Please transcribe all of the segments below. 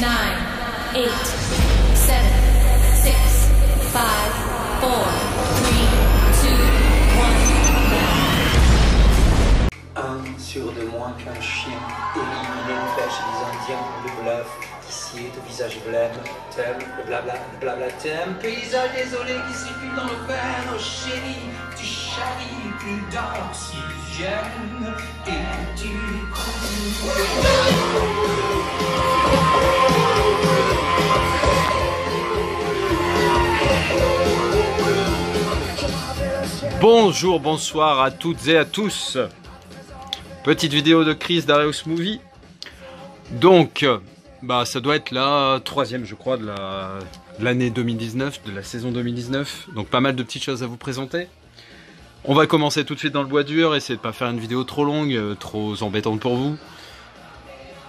8, 7, 6, 5, 4, 3, 2, 1. Un sur de moins qu'un chien, éliminer le pêche des Indiens, le bluff, ici est au visage blême, thème, le blabla thème, paysage désolé qui circule dans le verre, oh chérie, tu charries plus d'oxygène, et tu Bonjour, bonsoir à toutes et à tous. Petite vidéo de Chris d'Areos Movie. Donc, ça doit être la troisième, je crois, de l'année 2019, de la saison 2019. Donc pas mal de petites choses à vous présenter. On va commencer tout de suite dans le bois dur, essayer de pas faire une vidéo trop longue, trop embêtante pour vous.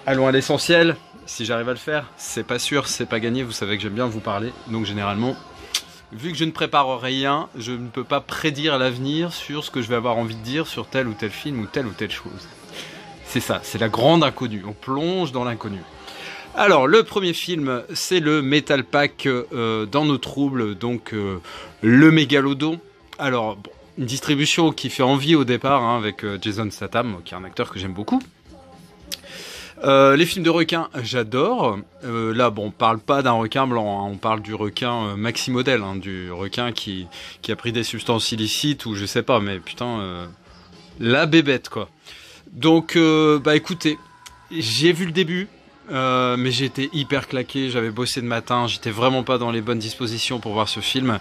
Allons à l'essentiel. Si j'arrive à le faire, c'est pas sûr, c'est pas gagné. Vous savez que j'aime bien vous parler, donc généralement, vu que je ne prépare rien, je ne peux pas prédire l'avenir sur ce que je vais avoir envie de dire sur tel ou tel film ou telle chose. C'est ça, c'est la grande inconnue. On plonge dans l'inconnu. Alors, le premier film, c'est le Metal Pack dans nos troubles, donc le Mégalodon. Alors, bon, une distribution qui fait envie au départ, hein, avec Jason Statham, qui est un acteur que j'aime beaucoup. Les films de requins, j'adore. Là, bon, on parle pas d'un requin blanc, hein, on parle du requin maxi modèle, hein, du requin qui a pris des substances illicites ou je sais pas, mais putain, la bébête quoi. Donc, écoutez, j'ai vu le début, mais j'ai été hyper claqué, j'avais bossé de matin, j'étais vraiment pas dans les bonnes dispositions pour voir ce film.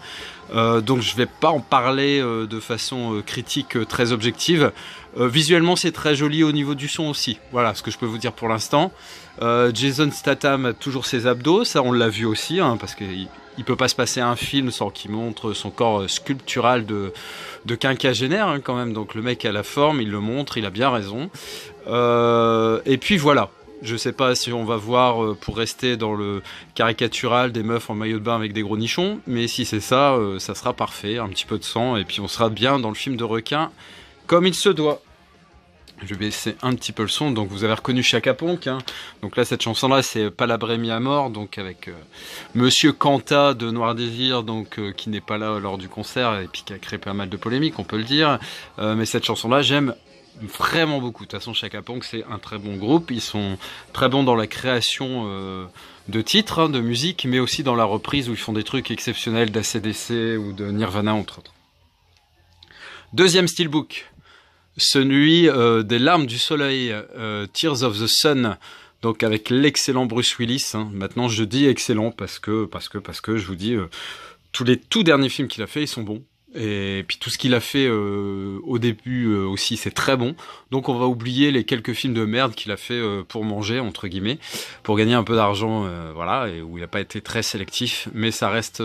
Donc je vais pas en parler de façon critique très objective. Visuellement c'est très joli au niveau du son aussi, voilà ce que je peux vous dire pour l'instant. Jason Statham a toujours ses abdos, ça on l'a vu aussi, hein, parce qu'il peut pas se passer un film sans qu'il montre son corps sculptural de quinquagénaire hein, quand même, donc le mec a la forme, il le montre, il a bien raison. Et puis voilà. Je sais pas si on va voir, pour rester dans le caricatural, des meufs en maillot de bain avec des gros nichons, mais si c'est ça, ça sera parfait, un petit peu de sang, et puis on sera bien dans le film de requin, comme il se doit. Je vais baisser un petit peu le son, donc vous avez reconnu Chaka Ponk, hein. Donc là, cette chanson-là, c'est Palabrémie à mort, donc avec Monsieur Kanta de Noir Désir, donc qui n'est pas là lors du concert, et puis qui a créé pas mal de polémiques, on peut le dire, mais cette chanson-là, j'aime vraiment beaucoup. De toute façon, Chaka Ponk, c'est un très bon groupe. Ils sont très bons dans la création de titres, hein, de musique, mais aussi dans la reprise où ils font des trucs exceptionnels d'ACDC ou de Nirvana, entre autres. Deuxième steelbook, celui des larmes du soleil, Tears of the Sun, donc avec l'excellent Bruce Willis. Hein. Maintenant, je dis excellent parce que je vous dis, tous les tout derniers films qu'il a fait, ils sont bons. Et puis tout ce qu'il a fait au début aussi, c'est très bon. Donc on va oublier les quelques films de merde qu'il a fait pour manger, entre guillemets, pour gagner un peu d'argent, voilà, et où il n'a pas été très sélectif. Mais ça reste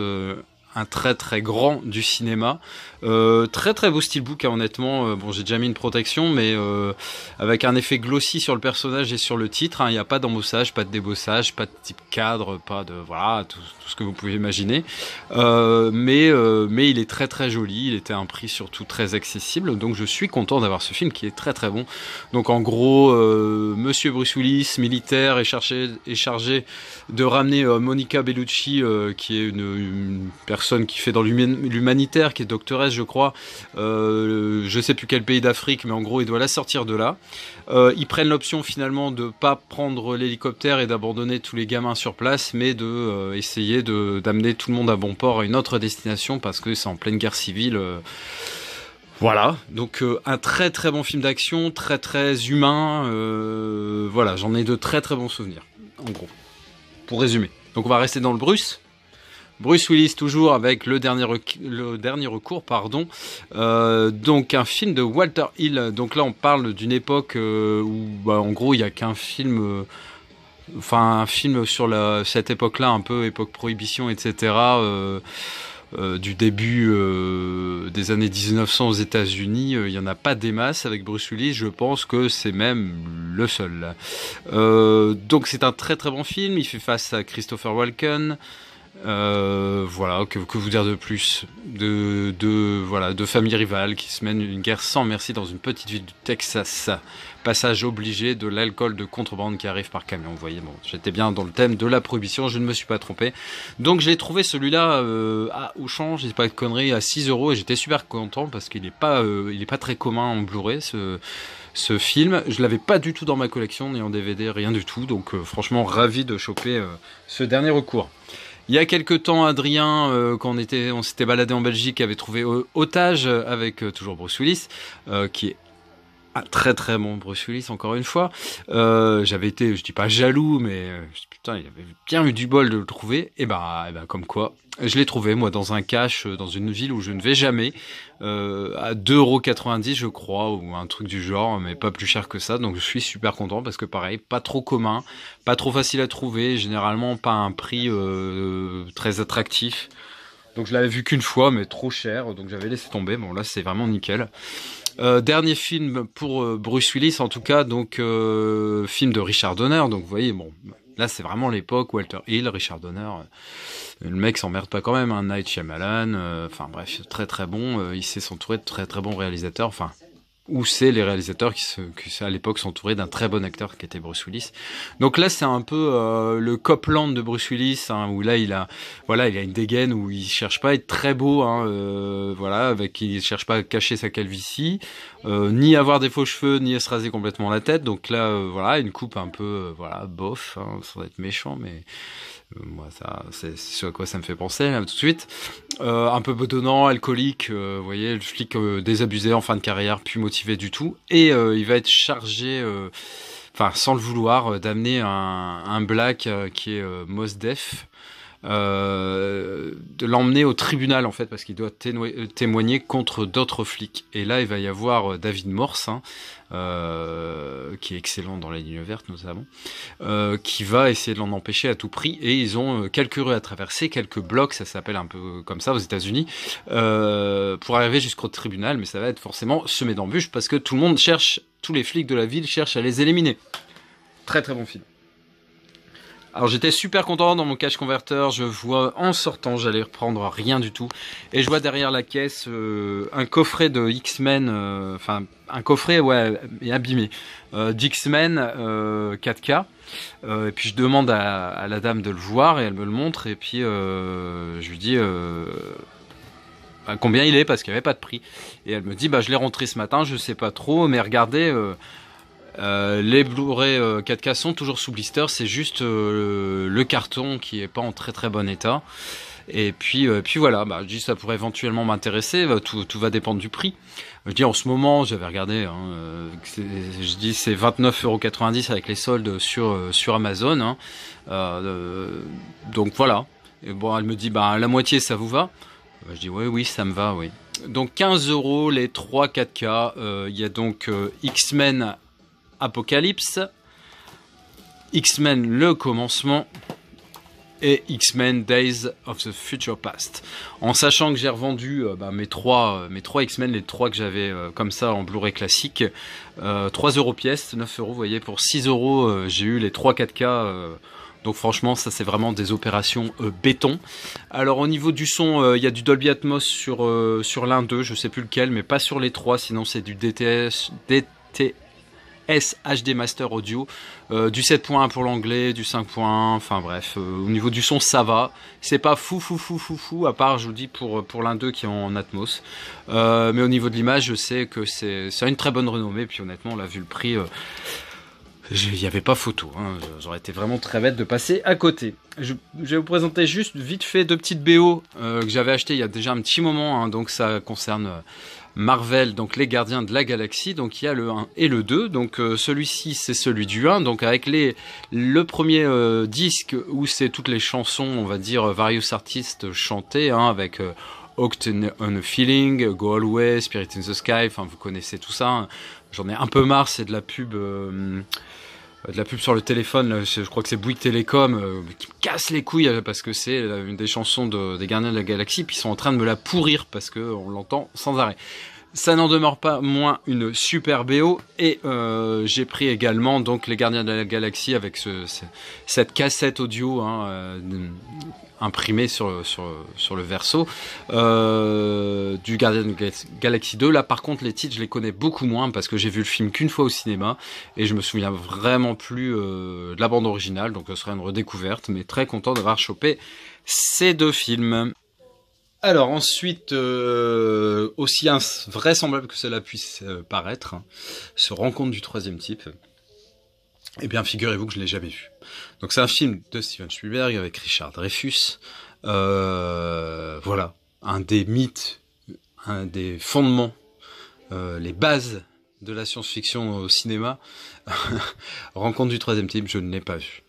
un très très grand du cinéma. Très très beau steelbook, hein, honnêtement. Bon, j'ai déjà mis une protection, mais avec un effet glossy sur le personnage et sur le titre. Il n'y a pas d'embossage, pas de débossage, pas de type cadre, pas de voilà tout ce que vous pouvez imaginer. Mais il est très très joli. Il était à un prix surtout très accessible. Donc je suis content d'avoir ce film qui est très très bon. Donc en gros, Monsieur Bruce Willis, militaire, est chargé de ramener Monica Bellucci, qui est une personne qui fait dans l'humanitaire, qui est doctoresse, je crois. Je sais plus quel pays d'Afrique, mais en gros, il doit la sortir de là. Ils prennent l'option finalement de pas prendre l'hélicoptère et d'abandonner tous les gamins sur place, mais de essayer d'amener tout le monde à bon port à une autre destination parce que c'est en pleine guerre civile. Voilà, donc un très très bon film d'action, très très humain. Voilà, j'en ai de très très bons souvenirs, en gros. Pour résumer. Donc on va rester dans le Bruce Willis toujours avec le dernier recours, pardon. Donc un film de Walter Hill. Donc là on parle d'une époque où en gros il n'y a qu'un film, un film sur cette époque-là, un peu époque prohibition, etc. Du début des années 1900 aux États-Unis, il n'y en a pas des masses avec Bruce Willis. Je pense que c'est même le seul. Donc c'est un très très bon film. Il fait face à Christopher Walken. Voilà, que vous dire de plus, voilà, de familles rivales qui se mènent une guerre sans merci dans une petite ville du Texas. Passage obligé de l'alcool de contrebande qui arrive par camion. Vous voyez, bon, j'étais bien dans le thème de la prohibition, je ne me suis pas trompé. Donc j'ai trouvé celui-là à Auchan, je dis pas de conneries, à 6 € et j'étais super content parce qu'il est pas très commun en Blu-ray ce film. Je l'avais pas du tout dans ma collection, ni en DVD, rien du tout. Donc franchement ravi de choper ce dernier recours. Il y a quelques temps, Adrien, quand on s'était baladé en Belgique, avait trouvé Otage avec toujours Bruce Willis, qui est un très très bon Bruce Willis, encore une fois. J'avais été, je dis pas jaloux, mais putain, il avait bien eu du bol de le trouver. Et bah comme quoi, je l'ai trouvé moi dans un cache dans une ville où je ne vais jamais, à 2,90 € je crois, ou un truc du genre, mais pas plus cher que ça. Donc je suis super content parce que pareil, pas trop commun, pas trop facile à trouver, généralement pas un prix très attractif. Donc je l'avais vu qu'une fois, mais trop cher, donc j'avais laissé tomber. Bon là c'est vraiment nickel. Dernier film pour Bruce Willis en tout cas, donc film de Richard Donner, donc vous voyez, bon, là c'est vraiment l'époque, Walter Hill, Richard Donner, le mec s'emmerde pas quand même, hein, Night Shyamalan, enfin bref, très très bon, il s'est s'entourer de très très bons réalisateurs, enfin, où c'est les réalisateurs qui à l'époque s'entouraient d'un très bon acteur qui était Bruce Willis. Donc là c'est un peu le Copland de Bruce Willis, hein, où là il a une dégaine où il cherche pas à être très beau, hein, voilà, il cherche pas à cacher sa calvitie, ni à avoir des faux cheveux, ni à se raser complètement la tête. Donc là voilà, une coupe un peu voilà bof, hein, sans être méchant, mais moi ça c'est ce à quoi ça me fait penser là tout de suite. Un peu bedonnant, alcoolique, vous voyez, le flic désabusé en fin de carrière, plus motivé du tout, et il va être chargé, enfin sans le vouloir, d'amener un black qui est Mos Def, de l'emmener au tribunal en fait parce qu'il doit témoigner contre d'autres flics. Et là il va y avoir David Morse, hein, qui est excellent dans La Ligne Verte notamment, qui va essayer de l'en empêcher à tout prix. Et ils ont quelques rues à traverser, quelques blocs, ça s'appelle un peu comme ça aux États-Unis, pour arriver jusqu'au tribunal. Mais ça va être forcément semé d'embûches parce que tout le monde cherche, tous les flics de la ville cherchent à les éliminer. Très très bon film. Alors j'étais super content dans mon cache converteur, je vois en sortant, j'allais reprendre rien du tout, et je vois derrière la caisse un coffret de X-Men, enfin un coffret ouais abîmé, d'X-Men 4K, et puis je demande à la dame de le voir et elle me le montre, et puis je lui dis combien il est parce qu'il n'y avait pas de prix, et elle me dit je l'ai rentré ce matin, je sais pas trop, mais regardez. Les Blu-ray 4K sont toujours sous blister, c'est juste le carton qui est pas en très très bon état. Et puis voilà, je dis ça pourrait éventuellement m'intéresser, tout va dépendre du prix. Je dis en ce moment, j'avais regardé, hein, je dis c'est 29,90 € avec les soldes sur Amazon. Hein, donc voilà. Et bon, elle me dit la moitié ça vous va? Je dis oui ça me va, oui. Donc 15 € les 3 4K. Il y a donc X-Men Apocalypse, X-Men le commencement et X-Men Days of the Future Past. En sachant que j'ai revendu mes trois X-Men, les 3 que j'avais comme ça en Blu-ray classique, 3 € pièce, 9 €, vous voyez, pour 6 €, j'ai eu les 3 4K. Donc franchement, ça c'est vraiment des opérations béton. Alors au niveau du son, il y a du Dolby Atmos sur l'un d'eux, je sais plus lequel, mais pas sur les 3, sinon c'est du DTS HD Master Audio, du 7.1 pour l'anglais, du 5.1, enfin bref, au niveau du son ça va, c'est pas fou, à part je vous dis pour l'un d'eux qui est en Atmos, mais au niveau de l'image je sais que ça a une très bonne renommée, puis honnêtement là vu le prix, il n'y avait pas photo, hein. J'aurais été vraiment très bête de passer à côté. Je vais vous présenter juste vite fait 2 petites BO que j'avais acheté il y a déjà un petit moment, hein, donc ça concerne Marvel, donc les Gardiens de la Galaxie, donc il y a le 1 et le 2, donc celui-ci c'est celui du 1, donc avec le premier disque où c'est toutes les chansons, on va dire various artistes chantées, hein, avec Hooked on a Feeling, Go Always, Spirit in the Sky, enfin vous connaissez tout ça, hein. J'en ai un peu marre, c'est de la pub sur le téléphone, là, je crois que c'est Bouygues Télécom qui me casse les couilles parce que c'est une des chansons des Gardiens de la Galaxie, puis ils sont en train de me la pourrir parce que on l'entend sans arrêt. Ça n'en demeure pas moins une super BO, et j'ai pris également donc les Gardiens de la Galaxie avec cette cassette audio, hein, imprimé sur le verso du Guardian Galaxy 2. Là par contre les titres je les connais beaucoup moins parce que j'ai vu le film qu'une fois au cinéma et je me souviens vraiment plus de la bande originale, donc ce serait une redécouverte, mais très content d'avoir chopé ces deux films. Alors ensuite, aussi invraisemblable que cela puisse paraître, se Rencontre du troisième type. Eh bien, figurez-vous que je l'ai jamais vu. Donc c'est un film de Steven Spielberg avec Richard Dreyfuss. Voilà, un des mythes, un des fondements, les bases de la science-fiction au cinéma. Rencontre du troisième type, je ne l'ai pas vu.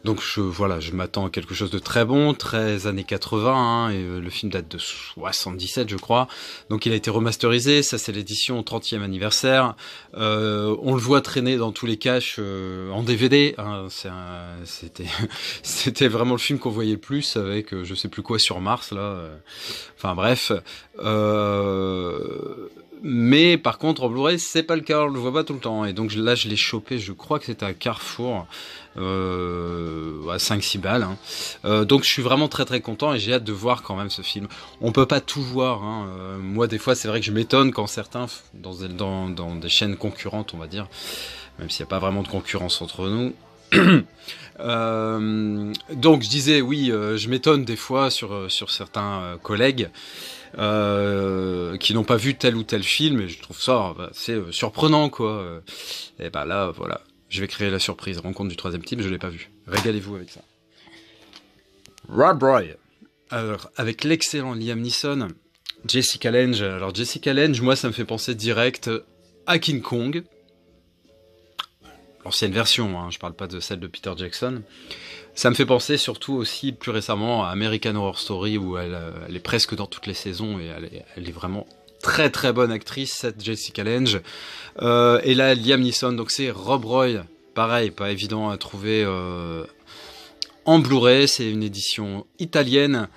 Donc voilà, je m'attends à quelque chose de très bon, très années 80, hein, et le film date de 77 je crois. Donc il a été remasterisé, ça c'est l'édition au 30e anniversaire. On le voit traîner dans tous les caches en DVD, hein, c'était vraiment le film qu'on voyait le plus avec je sais plus quoi sur Mars là. Enfin bref. Mais par contre en Blu-ray c'est pas le cas, on le voit pas tout le temps, et donc là je l'ai chopé, je crois que c'était à Carrefour à 5-6 balles, hein. Donc je suis vraiment très très content et j'ai hâte de voir quand même ce film. On peut pas tout voir, hein. Moi des fois c'est vrai que je m'étonne quand certains dans des chaînes concurrentes on va dire, même s'il n'y a pas vraiment de concurrence entre nous. Donc je disais oui, je m'étonne des fois sur certains collègues qui n'ont pas vu tel ou tel film, et je trouve ça c'est surprenant quoi. Et bah là voilà, je vais créer la surprise. Rencontre du troisième type, je l'ai pas vu. Régalez-vous avec ça. Rob Roy, alors avec l'excellent Liam Neeson, Jessica Lange. Alors Jessica Lange, moi ça me fait penser direct à King Kong. L'ancienne version, hein, je parle pas de celle de Peter Jackson. Ça me fait penser surtout aussi plus récemment à American Horror Story où elle est presque dans toutes les saisons et elle est vraiment très très bonne actrice, cette Jessica Lange. Et là Liam Neeson, donc c'est Rob Roy, pareil, pas évident à trouver en Blu-ray, c'est une édition italienne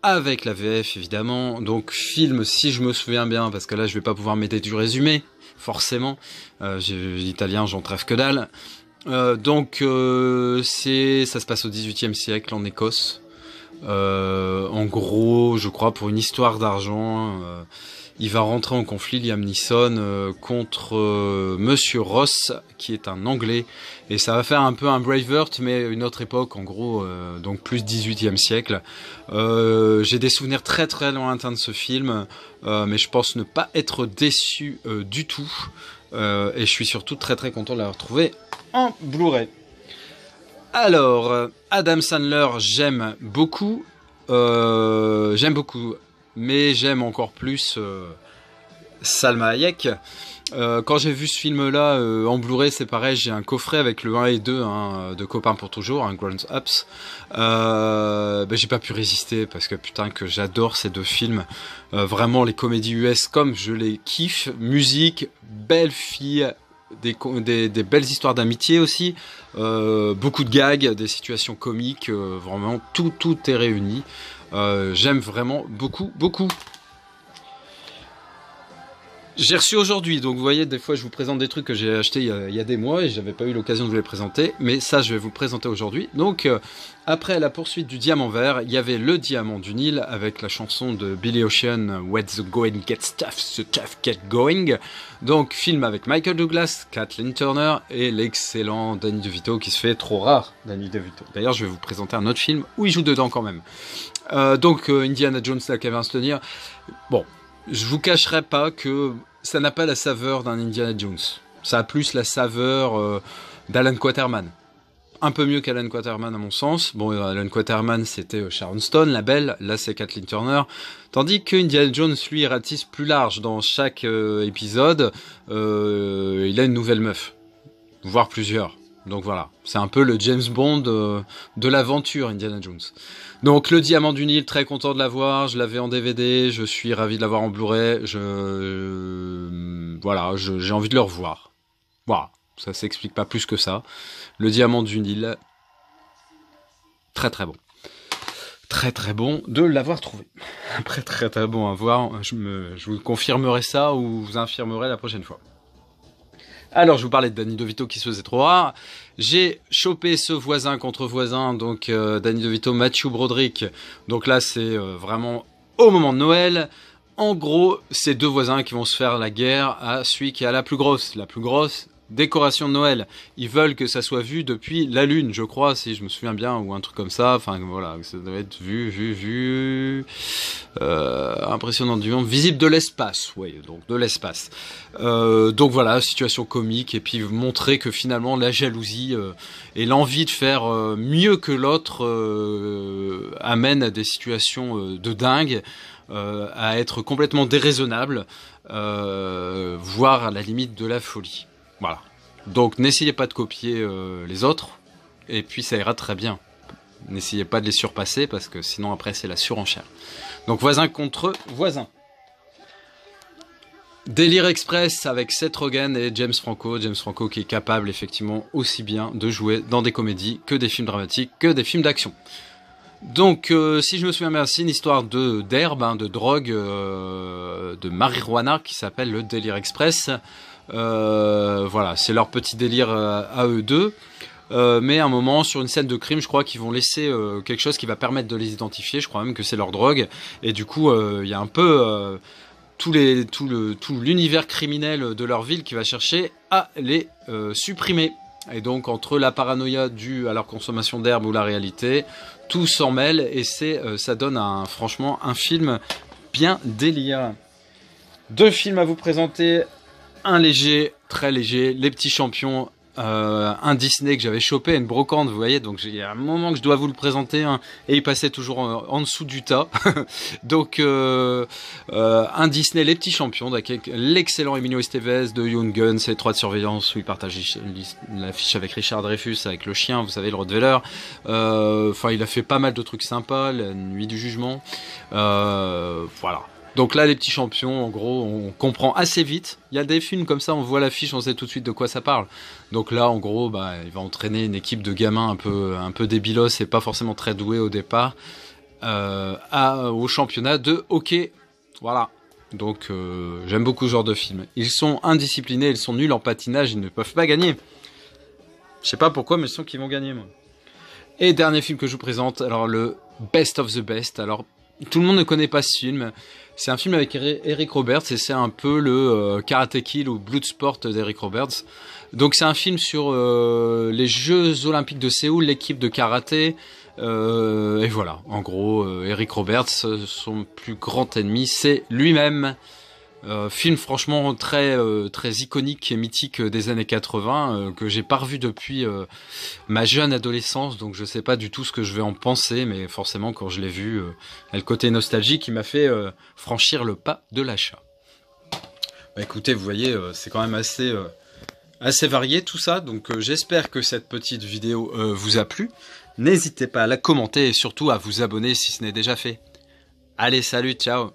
avec la VF évidemment, donc film si je me souviens bien, parce que là je vais pas pouvoir m'aider du résumé, forcément, l'italien j'en trêve que dalle. Donc ça se passe au XVIIIe siècle en Écosse. En gros, je crois pour une histoire d'argent, il va rentrer en conflit Liam Neeson contre Monsieur Ross, qui est un Anglais, et ça va faire un peu un Braveheart, mais une autre époque, en gros, donc plus XVIIIe siècle. J'ai des souvenirs très très lointains de ce film, mais je pense ne pas être déçu du tout, et je suis surtout très très content de l'avoir trouvé en Blu-ray. Alors, Adam Sandler, j'aime beaucoup, mais j'aime encore plus Salma Hayek. Quand j'ai vu ce film-là en Blu-ray, c'est pareil, j'ai un coffret avec le 1 et 2 hein, de Copains pour toujours, un Grown Ups. J'ai pas pu résister parce que putain que j'adore ces deux films. Vraiment les comédies US comme je les kiffe. Musique, belles filles, des belles histoires d'amitié aussi, beaucoup de gags, des situations comiques, vraiment tout est réuni. J'aime vraiment beaucoup. J'ai reçu aujourd'hui, donc vous voyez, des fois je vous présente des trucs que j'ai achetés il y a des mois et j'avais pas eu l'occasion de vous les présenter, mais ça je vais vous le présenter aujourd'hui. Donc après la poursuite du diamant vert, il y avait le diamant du Nil avec la chanson de Billy Ocean, When the going gets tough, the tough get going. Donc film avec Michael Douglas, Kathleen Turner et l'excellent Danny DeVito qui se fait trop rare, Danny DeVito. D'ailleurs je vais vous présenter un autre film où il joue dedans quand même. Donc Indiana Jones, la caverne se tenir. Bon, je vous cacherai pas que ça n'a pas la saveur d'un Indiana Jones. Ça a plus la saveur d'Alan Quaterman. Un peu mieux qu'Alan Quaterman à mon sens. Bon, Alan Quaterman c'était Sharon Stone, la belle. Là c'est Kathleen Turner. Tandis que Indiana Jones, lui, ratisse plus large. Dans chaque épisode, il a une nouvelle meuf. Voire plusieurs. Donc voilà, c'est un peu le James Bond de l'aventure Indiana Jones. Donc le Diamant du Nil, très content de l'avoir, je l'avais en DVD, je suis ravi de l'avoir en Blu-ray, voilà, j'ai envie de le revoir. Voilà, ça s'explique pas plus que ça. Le Diamant du Nil, très très bon. Très très bon de l'avoir trouvé. Après très très bon à voir, je vous confirmerai ça ou vous infirmerai la prochaine fois. Alors, je vous parlais de Danny DeVito qui se faisait trop rare. J'ai chopé ce voisin contre voisin, donc Danny DeVito, Matthew Broderick. Donc là, c'est vraiment au moment de Noël. En gros, c'est deux voisins qui vont se faire la guerre à celui qui a la plus grosse décoration de Noël. Ils veulent que ça soit vu depuis la Lune, je crois, si je me souviens bien, ou un truc comme ça. Enfin, voilà, ça doit être vu. Impressionnant du monde. Visible de l'espace, oui, donc de l'espace. Donc voilà, situation comique, et puis montrer que finalement, la jalousie et l'envie de faire mieux que l'autre amène à des situations de dingue, à être complètement déraisonnable, voire à la limite de la folie. Voilà. Donc n'essayez pas de copier les autres, et puis ça ira très bien. N'essayez pas de les surpasser, parce que sinon après c'est la surenchère. Donc voisin contre voisin. Délire Express avec Seth Rogen et James Franco. James Franco qui est capable effectivement aussi bien de jouer dans des comédies que des films dramatiques, que des films d'action. Donc, si je me souviens bien, c'est une histoire d'herbe, de drogue, de marijuana qui s'appelle le Délire Express. Voilà, c'est leur petit délire à eux deux. Mais à un moment, sur une scène de crime, je crois qu'ils vont laisser quelque chose qui va permettre de les identifier. Je crois même que c'est leur drogue. Et du coup, il y a un peu tout l'univers criminel de leur ville qui va chercher à les supprimer. Et donc, entre la paranoïa due à leur consommation d'herbe ou la réalité, tout s'en mêle, et ça donne franchement un film bien délire. Deux films à vous présenter. Un léger, très léger, Les Petits Champions, un Disney que j'avais chopé, une brocante, vous voyez, donc il y a un moment que je dois vous le présenter, hein, et il passait toujours en dessous du tas. Donc un Disney Les Petits Champions, avec l'excellent Emilio Estevez de Young Guns, et 3 de surveillance, où il partage l'affiche avec Richard Dreyfuss, avec le chien, vous savez, le Rottweiler. Enfin, il a fait pas mal de trucs sympas, La Nuit du Jugement, voilà. Donc là, Les Petits Champions, en gros, on comprend assez vite. Il y a des films comme ça, on voit l'affiche, on sait tout de suite de quoi ça parle. Donc là, en gros, il va entraîner une équipe de gamins un peu débilos et pas forcément très doués au départ au championnat de hockey. Voilà. Donc j'aime beaucoup ce genre de film. Ils sont indisciplinés, ils sont nuls en patinage, ils ne peuvent pas gagner. Je sais pas pourquoi, mais je sens qu'ils vont gagner, moi. Et dernier film que je vous présente, alors le Best of the Best. Alors, tout le monde ne connaît pas ce film. C'est un film avec Eric Roberts, et c'est un peu le Karate Kid ou Bloodsport d'Eric Roberts. Donc c'est un film sur les Jeux Olympiques de Séoul, l'équipe de karaté. Et voilà, en gros, Eric Roberts, son plus grand ennemi, c'est lui-même. Film franchement très iconique et mythique des années 80, que j'ai pas revu depuis ma jeune adolescence, donc je sais pas du tout ce que je vais en penser, mais forcément quand je l'ai vu, il y a le côté nostalgie qui m'a fait franchir le pas de l'achat. Bah écoutez, vous voyez, c'est quand même assez varié tout ça, donc j'espère que cette petite vidéo vous a plu. N'hésitez pas à la commenter et surtout à vous abonner si ce n'est déjà fait. Allez, salut, ciao!